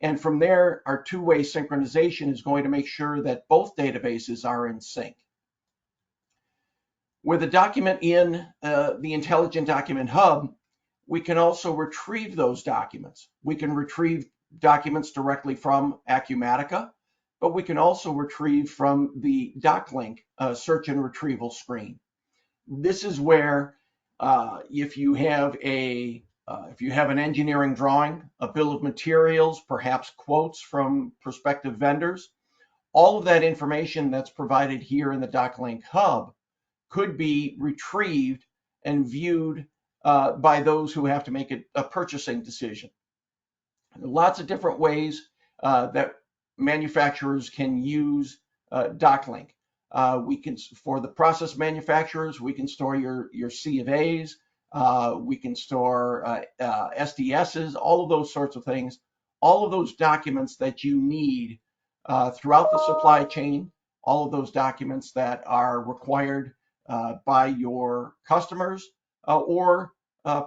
Speaker 8: And from there, our two-way synchronization is going to make sure that both databases are in sync. With a document in the Intelligent Document Hub, we can also retrieve those documents. We can retrieve documents directly from Acumatica, but we can also retrieve from the DocLink search and retrieval screen. This is where if you have an engineering drawing, a bill of materials, perhaps quotes from prospective vendors, all of that information that's provided here in the DocLink Hub could be retrieved and viewed by those who have to make a purchasing decision. Lots of different ways that manufacturers can use DocLink. For the process manufacturers, we can store your C of A's, we can store SDSs, all of those sorts of things, all of those documents that you need throughout the supply chain, all of those documents that are required by your customers or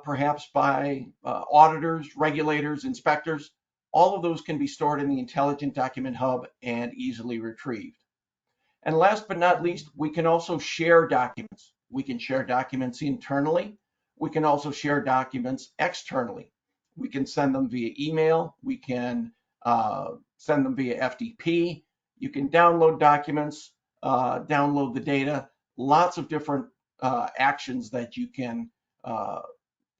Speaker 8: perhaps by auditors, regulators, inspectors. All of those can be stored in the Intelligent Document Hub and easily retrieved. And last but not least, we can also share documents. We can share documents internally. We can also share documents externally. We can send them via email. We can send them via FTP. You can download documents, download the data, lots of different actions that you can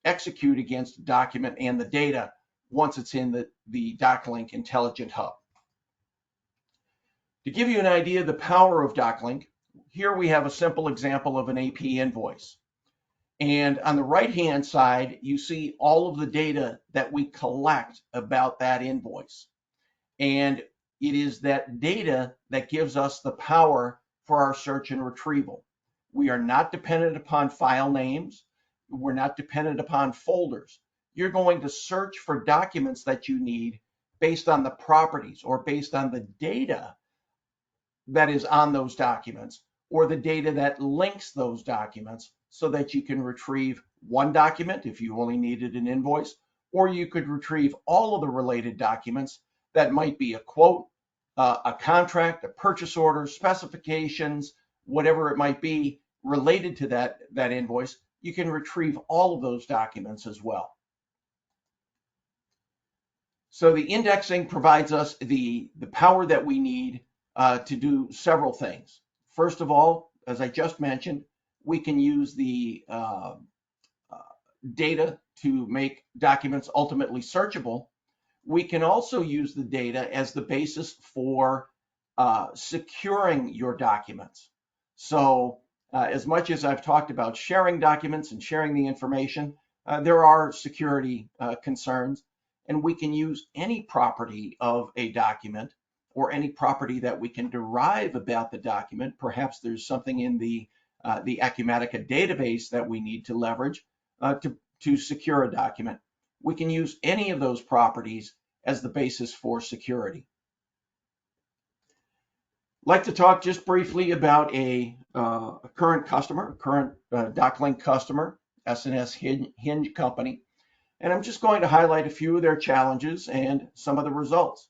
Speaker 8: execute against a document and the data once it's in the DocLink Intelligent Hub. To give you an idea of the power of DocLink, here we have a simple example of an AP invoice. And on the right-hand side, you see all of the data that we collect about that invoice. And it is that data that gives us the power for our search and retrieval. We are not dependent upon file names. We're not dependent upon folders. You're going to search for documents that you need based on the properties or based on the data that is on those documents or the data that links those documents so that you can retrieve one document if you only needed an invoice, or you could retrieve all of the related documents that might be a quote, a contract, a purchase order, specifications, whatever it might be related to that invoice. You can retrieve all of those documents as well. So the indexing provides us the power that we need to do several things. First of all, as I just mentioned, we can use the data to make documents ultimately searchable. We can also use the data as the basis for securing your documents. So as much as I've talked about sharing documents and sharing the information, there are security concerns, and we can use any property of a document or any property that we can derive about the document. Perhaps there's something in the Acumatica database that we need to leverage to secure a document. We can use any of those properties as the basis for security. I'd like to talk just briefly about a current customer, a current DocLink customer, S&S Hinge Company. And I'm just going to highlight a few of their challenges and some of the results.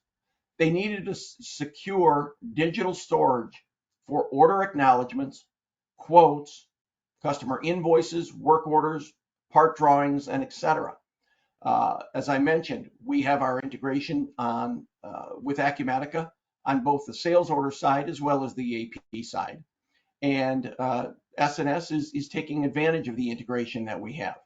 Speaker 8: They needed to secure digital storage for order acknowledgments, quotes, customer invoices, work orders, part drawings, and etc. As I mentioned, we have our integration on with Acumatica on both the sales order side as well as the AP side. And S&S is taking advantage of the integration that we have.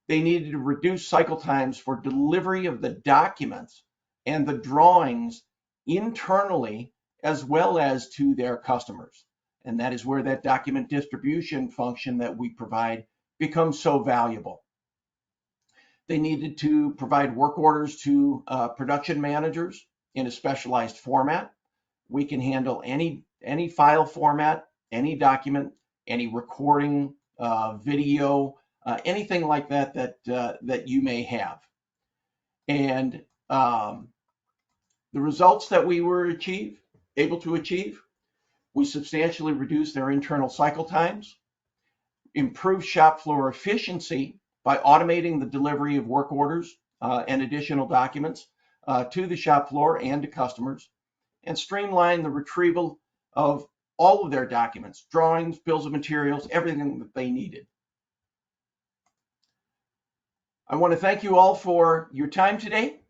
Speaker 8: They needed to reduce cycle times for delivery of the documents and the drawings internally as well as to their customers. And that is where that document distribution function that we provide becomes so valuable. They needed to provide work orders to production managers in a specialized format. We can handle any file format, any document, any recording, video, anything like that that you may have. And the results that we were able to achieve, we substantially reduced their internal cycle times, improved shop floor efficiency by automating the delivery of work orders and additional documents to the shop floor and to customers, and streamline the retrieval of all of their documents, drawings, bills of materials, everything that they needed. I want to thank you all for your time today.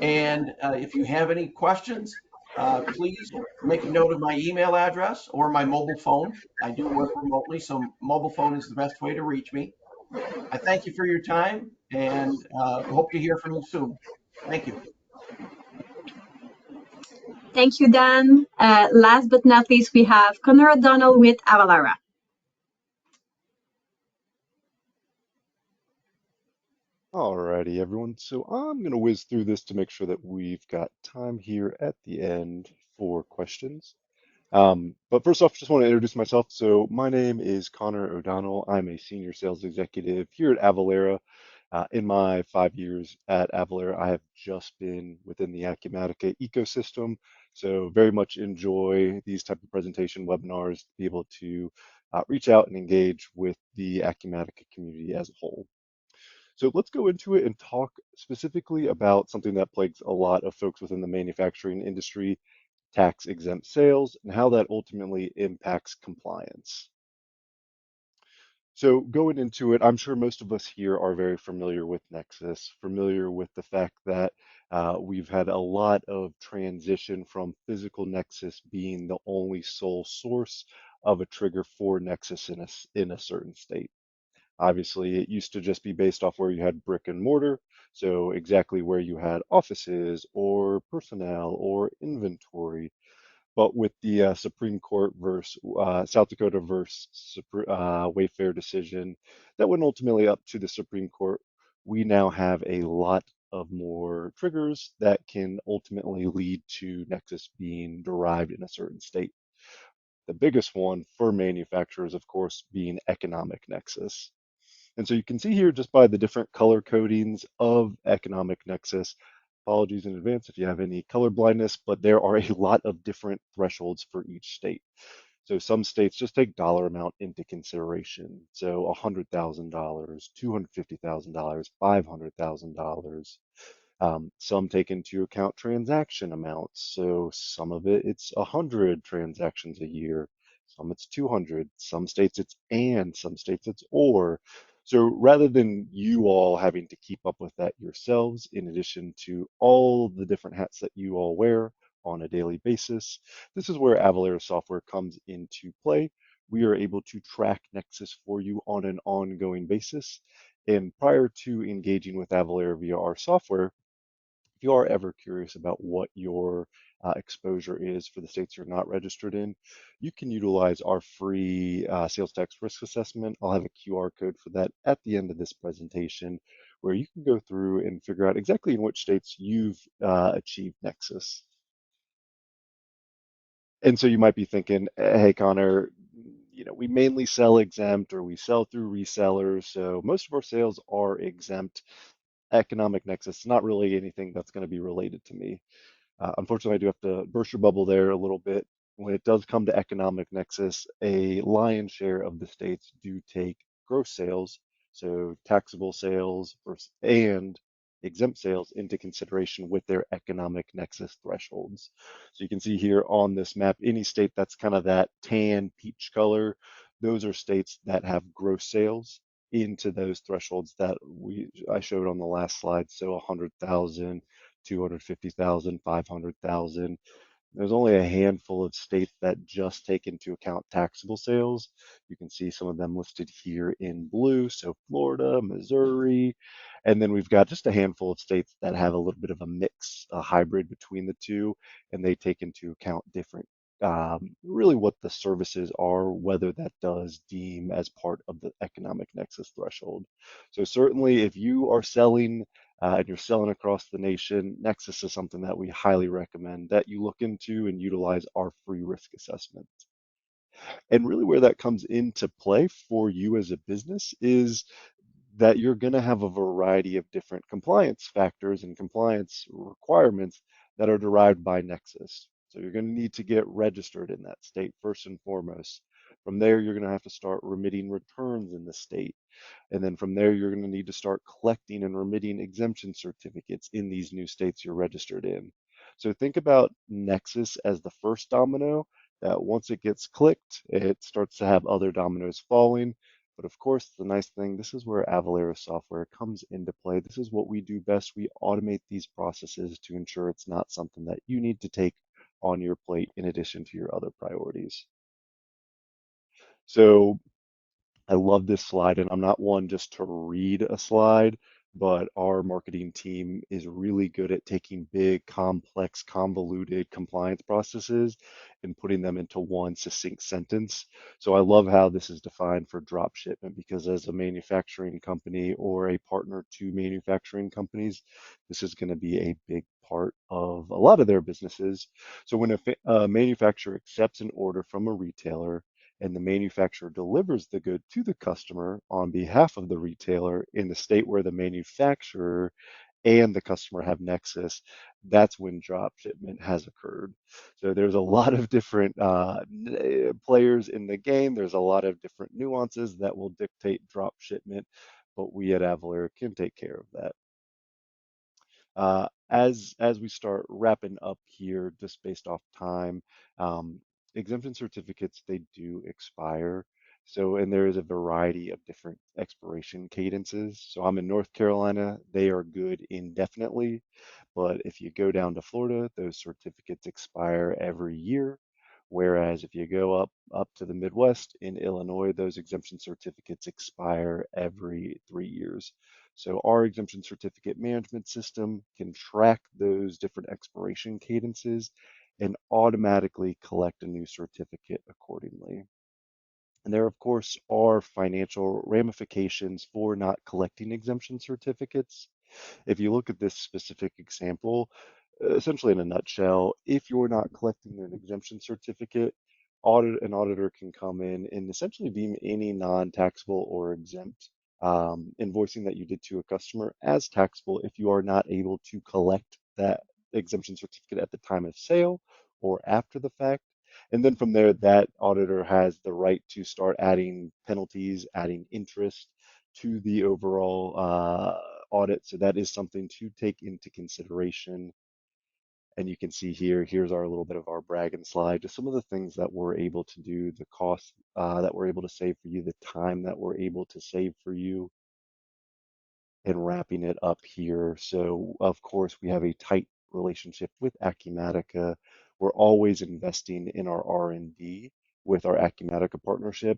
Speaker 8: And if you have any questions, please make a note of my email address or my mobile phone. I do work remotely, so mobile phone is the best way to reach me. I thank you for your time and hope to hear from you soon. Thank you.
Speaker 1: Thank you, Dan. Last but not least, we have Connor O'Donnell with Avalara.
Speaker 9: Alrighty, everyone. So I'm going to whiz through this to make sure that we've got time here at the end for questions. But first off, just want to introduce myself. So my name is Connor O'Donnell. I'm a senior sales executive here at Avalara. In my 5 years at Avalara, I have just been within the Acumatica ecosystem. So very much enjoy these type of presentation webinars to be able to reach out and engage with the Acumatica community as a whole. So let's go into it and talk specifically about something that plagues a lot of folks within the manufacturing industry, tax exempt sales, and how that ultimately impacts compliance. So going into it, I'm sure most of us here are very familiar with Nexus, familiar with the fact that we've had a lot of transition from physical Nexus being the only sole source of a trigger for Nexus in a certain state. Obviously, it used to just be based off where you had brick and mortar, so exactly where you had offices or personnel or inventory. But with the Supreme Court versus South Dakota versus Wayfair decision that went ultimately up to the Supreme Court, we now have a lot of more triggers that can ultimately lead to Nexus being derived in a certain state. The biggest one for manufacturers, of course, being economic Nexus. And so you can see here just by the different color codings of economic nexus. Apologies in advance if you have any color blindness, but there are a lot of different thresholds for each state. So some states just take dollar amount into consideration. So $100,000, $250,000, $500,000. Some take into account transaction amounts. So some of it's 100 transactions a year. Some it's 200. Some states it's and, some states it's or. So rather than you all having to keep up with that yourselves, in addition to all the different hats that you all wear on a daily basis, this is where Avalara software comes into play. We are able to track Nexus for you on an ongoing basis. And prior to engaging with Avalara via our software, if you are ever curious about what your exposure is for the states you're not registered in, you can utilize our free sales tax risk assessment. I'll have a QR code for that at the end of this presentation, where you can go through and figure out exactly in which states you've achieved Nexus. And so you might be thinking, hey, Connor, we mainly sell exempt or we sell through resellers, so most of our sales are exempt. Economic Nexus is not really anything that's going to be related to me. Unfortunately, I do have to burst your bubble there a little bit. When it does come to economic nexus, a lion's share of the states do take gross sales, so taxable sales and exempt sales into consideration with their economic nexus thresholds. So you can see here on this map, any state that's kind of that tan peach color, those are states that have gross sales into those thresholds that I showed on the last slide. So 100,000, 250,000, 500,000. There's only a handful of states that just take into account taxable sales. You can see some of them listed here in blue. So Florida, Missouri, and then we've got just a handful of states that have a little bit of a mix, a hybrid between the two, and they take into account different, really what the services are, whether that does deem as part of the economic nexus threshold. So certainly if you are selling and you're selling across the nation, Nexus is something that we highly recommend that you look into and utilize our free risk assessment. And really, where that comes into play for you as a business is that you're going to have a variety of different compliance factors and compliance requirements that are derived by Nexus. So you're going to need to get registered in that state first and foremost. From there, you're going to have to start remitting returns in the state. And then from there, you're going to need to start collecting and remitting exemption certificates in these new states you're registered in. So think about Nexus as the first domino that once it gets clicked, it starts to have other dominoes falling. But of course, the nice thing, this is where Avalara software comes into play. This is what we do best. We automate these processes to ensure it's not something that you need to take on your plate in addition to your other priorities. So I love this slide, and I'm not one just to read a slide, but our marketing team is really good at taking big, complex, convoluted compliance processes and putting them into one succinct sentence. So I love how this is defined for drop shipment because as a manufacturing company or a partner to manufacturing companies, this is going to be a big part of a lot of their businesses. So when a manufacturer accepts an order from a retailer, and the manufacturer delivers the good to the customer on behalf of the retailer in the state where the manufacturer and the customer have nexus, that's when drop shipment has occurred. So there's a lot of different players in the game. There's a lot of different nuances that will dictate drop shipment, but we at Avalara can take care of that. As we start wrapping up here, just based off time, exemption certificates, they do expire. So, and there is a variety of different expiration cadences. So I'm in North Carolina, they are good indefinitely. But if you go down to Florida, those certificates expire every year. Whereas if you go up to the Midwest in Illinois, those exemption certificates expire every 3 years. So our exemption certificate management system can track those different expiration cadences and automatically collect a new certificate accordingly. And there, of course, are financial ramifications for not collecting exemption certificates. If you look at this specific example, essentially in a nutshell, if you're not collecting an exemption certificate, an auditor can come in and essentially deem any non-taxable or exempt invoicing that you did to a customer as taxable if you are not able to collect that exemption certificate at the time of sale or after the fact. And then from there, that auditor has the right to start adding penalties, adding interest to the overall audit. So that is something to take into consideration. And you can see here, here's our little bit of our bragging slide, just some of the things that we're able to do, the cost that we're able to save for you, the time that we're able to save for you, and wrapping it up here. So of course, we have a tight relationship with Acumatica. We're always investing in our R&D with our Acumatica partnership.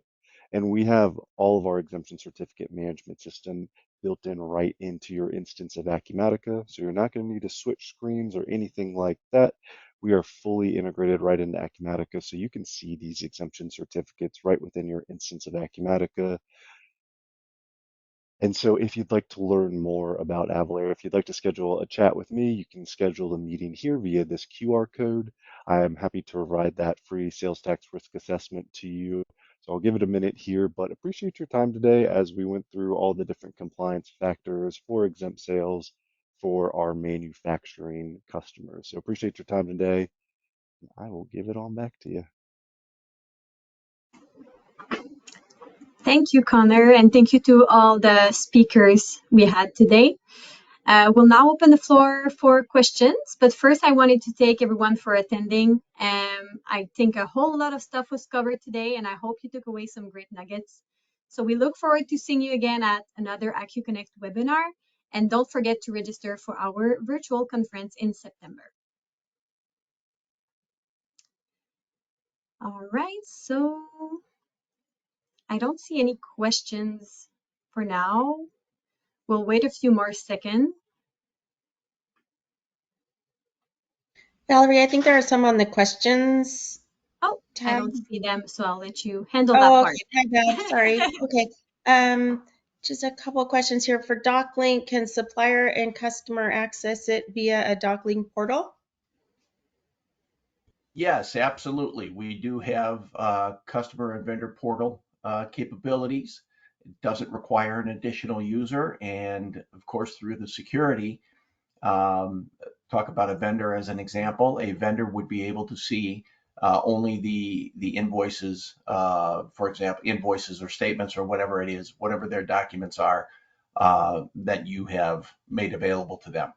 Speaker 9: And we have all of our exemption certificate management system built in right into your instance of Acumatica. So you're not going to need to switch screens or anything like that. We are fully integrated right into Acumatica. So you can see these exemption certificates right within your instance of Acumatica. And so if you'd like to learn more about Avalara, if you'd like to schedule a chat with me, you can schedule a meeting here via this QR code. I am happy to provide that free sales tax risk assessment to you. So I'll give it a minute here, but appreciate your time today as we went through all the different compliance factors for exempt sales for our manufacturing customers. So appreciate your time today. I will give it on back to you.
Speaker 1: Thank you, Connor, and thank you to all the speakers we had today. We'll now open the floor for questions, but first I wanted to thank everyone for attending. I think a whole lot of stuff was covered today, and I hope you took away some great nuggets. So we look forward to seeing you again at another acu-connect webinar, and don't forget to register for our virtual conference in September. All right, so I don't see any questions for now. We'll wait a few more seconds.
Speaker 10: Valerie, I think there are some on the questions
Speaker 1: Oh,
Speaker 10: tab.
Speaker 1: I don't see them, so I'll let you handle that part.
Speaker 10: Okay, my bad. Sorry. Okay. Just a couple of questions here. For DocLink, can supplier and customer access it via a DocLink portal?
Speaker 8: Yes, absolutely. We do have customer and vendor portal capabilities. It doesn't require an additional user. And of course, through the security, talk about a vendor as an example, a vendor would be able to see only the invoices, for example, invoices or statements or whatever it is, whatever their documents are that you have made available to them.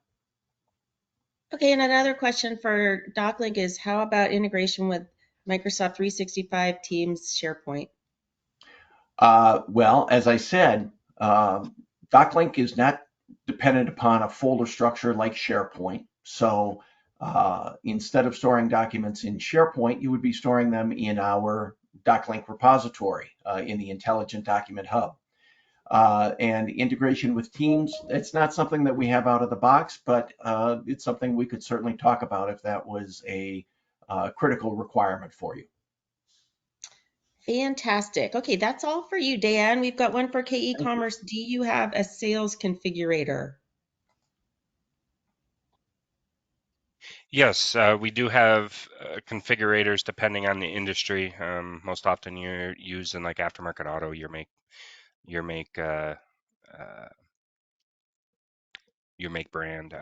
Speaker 10: Okay, and another question for DocLink is how about integration with Microsoft 365 Teams SharePoint?
Speaker 8: Well, as I said, DocLink is not dependent upon a folder structure like SharePoint. So instead of storing documents in SharePoint, you would be storing them in our DocLink repository in the Intelligent Document Hub. And integration with Teams, it's not something that we have out of the box, but it's something we could certainly talk about if that was a critical requirement for you.
Speaker 10: Fantastic. Okay, that's all for you, Dan. We've got one for k-ecommerce. Do you have a sales configurator?
Speaker 6: Yes, we do have configurators depending on the industry. Most often you're using like aftermarket auto, your make brand.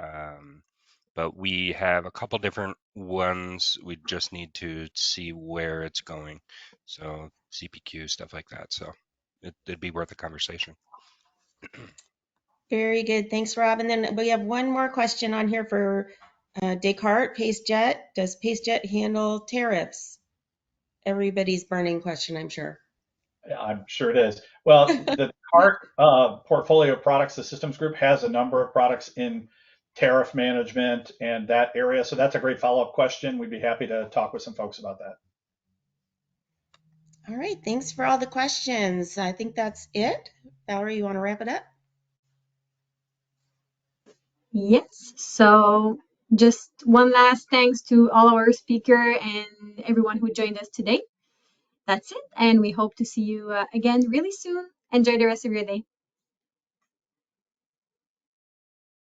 Speaker 6: But we have a couple different ones. We just need to see where it's going. So CPQ, stuff like that. So it'd be worth a conversation.
Speaker 10: Very good. Thanks, Rob. And then we have one more question on here for Descartes, Paystand. Does Paystand handle tariffs? Everybody's burning question, I'm sure.
Speaker 4: I'm sure it is. Well, the CARC portfolio of products, the systems group has a number of products in tariff management and that area. So that's a great follow-up question. We'd be happy to talk with some folks about that.
Speaker 10: All right, thanks for all the questions. I think that's it. Valerie, you want to wrap it up?
Speaker 1: Yes. So just one last thanks to all our speaker and everyone who joined us today. That's it. And we hope to see you again really soon. Enjoy the rest of your day.